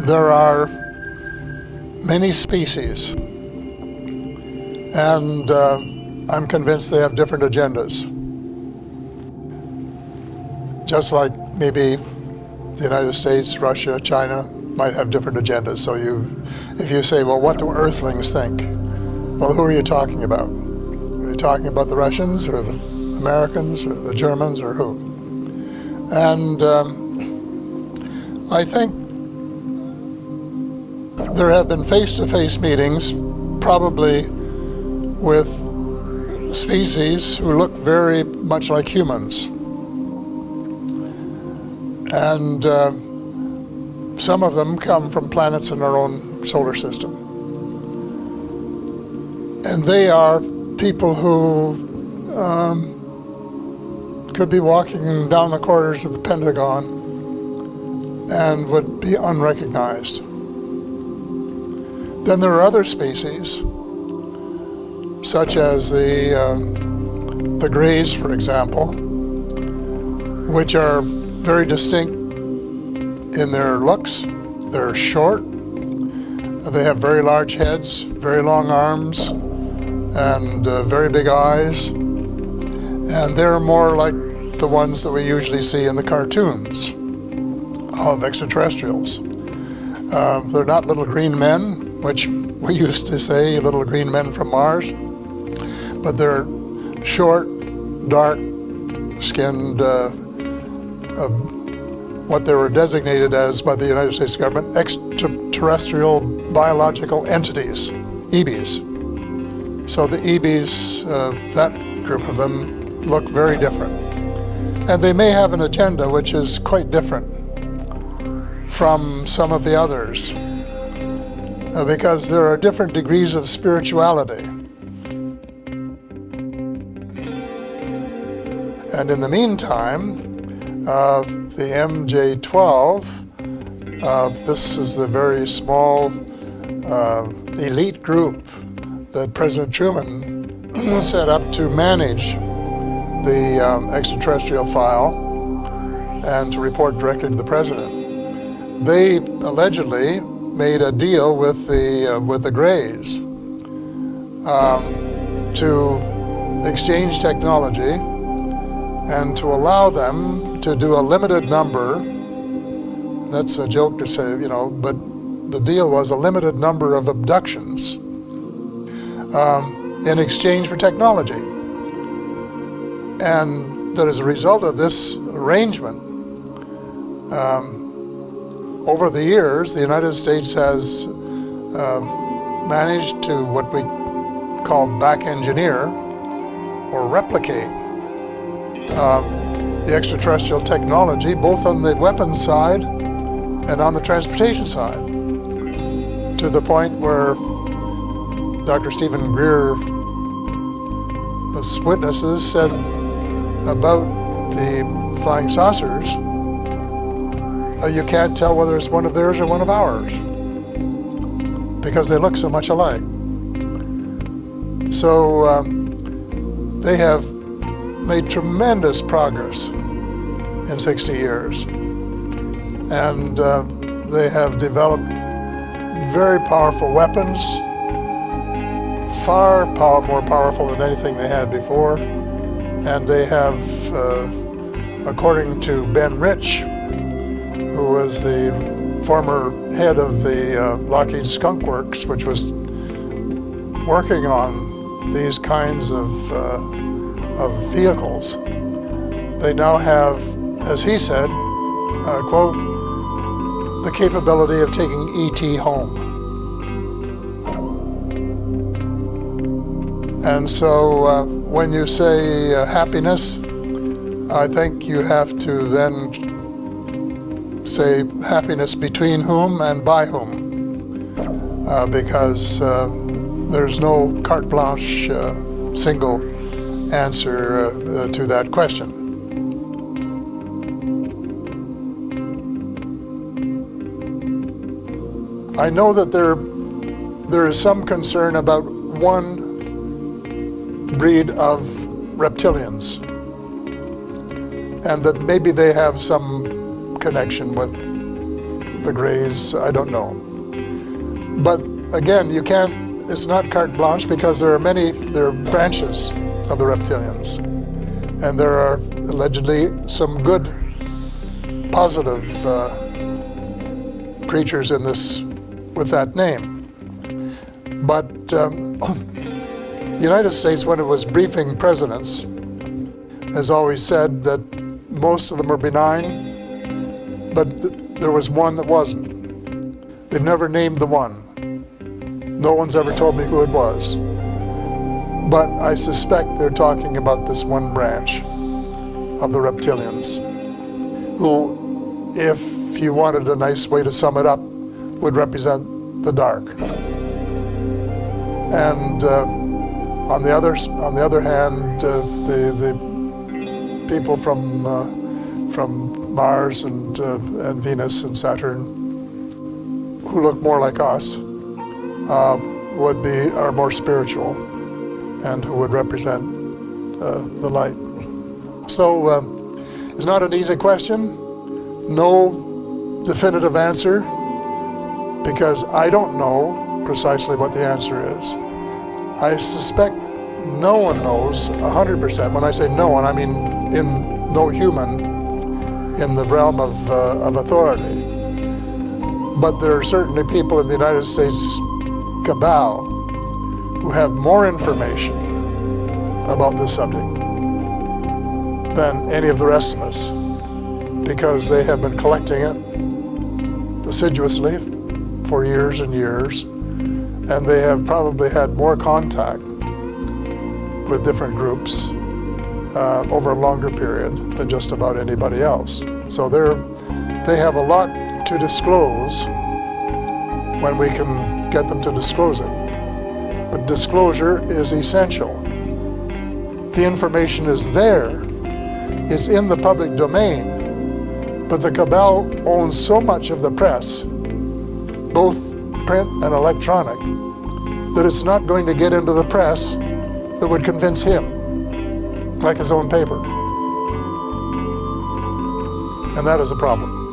there are many species, and I'm convinced they have different agendas. Just like maybe the United States, Russia, China might have different agendas. So if you say, well, what do Earthlings think? Well, who are you talking about? Are you talking about the Russians or the Americans or the Germans or who? And I think there have been face-to-face meetings, probably with species who look very much like humans. And some of them come from planets in our own solar system. And they are people who could be walking down the corridors of the Pentagon and would be unrecognized. Then there are other species, such as the Greys, for example, which are very distinct in their looks. They're short, they have very large heads, very long arms, and very big eyes. And they're more like the ones that we usually see in the cartoons of extraterrestrials. They're not little green men, which we used to say, little green men from Mars, but they're short, dark-skinned, what they were designated as by the United States government, extraterrestrial biological entities, EBs. So the EBs, that group of them, look very different. And they may have an agenda which is quite different from some of the others, because there are different degrees of spirituality. And in the meantime, the MJ-12, this is the very small elite group that President Truman set up to manage the extraterrestrial file and to report directly to the president. They allegedly made a deal with the Greys to exchange technology and to allow them to do a limited number. That's a joke to say, but the deal was a limited number of abductions in exchange for technology. And that as a result of this arrangement, over the years, the United States has managed to what we call back engineer or replicate the extraterrestrial technology, both on the weapons side and on the transportation side, to the point where Dr. Stephen Greer, the witnesses, said about the flying saucers, you can't tell whether it's one of theirs or one of ours because they look so much alike. So they have made tremendous progress in 60 years, and they have developed very powerful weapons, far more powerful than anything they had before. And they have, according to Ben Rich, who was the former head of the Lockheed Skunk Works, which was working on these kinds of vehicles, they now have, as he said, quote, the capability of taking E.T. home. And so when you say happiness, I think you have to then say happiness between whom and by whom, because there's no carte blanche single answer to that question. I know that there is some concern about one breed of reptilians, and that maybe they have some connection with the Greys, I don't know. But again, you can't, it's not carte blanche, because there are branches of the reptilians. And there are allegedly some good, positive creatures in this with that name. But the United States, when it was briefing presidents, has always said that most of them are benign, but there was one that wasn't. They've never named the one. No one's ever told me who it was. But I suspect they're talking about this one branch of the reptilians, who, if you wanted a nice way to sum it up, would represent the dark. And on the other hand, the people from Mars and Venus and Saturn, who look more like us, are more spiritual, and who would represent the light. So it's not an easy question. No definitive answer, because I don't know precisely what the answer is. I suspect no one knows 100%. When I say no one, I mean no human in the realm of authority. But there are certainly people in the United States cabal who have more information about this subject than any of the rest of us, because they have been collecting it assiduously for years and years, and they have probably had more contact with different groups over a longer period than just about anybody else. So they have a lot to disclose when we can get them to disclose it. But disclosure is essential. The information is there. It's in the public domain. But the cabal owns so much of the press, both print and electronic, that it's not going to get into the press that would convince him, like his own paper. And that is a problem.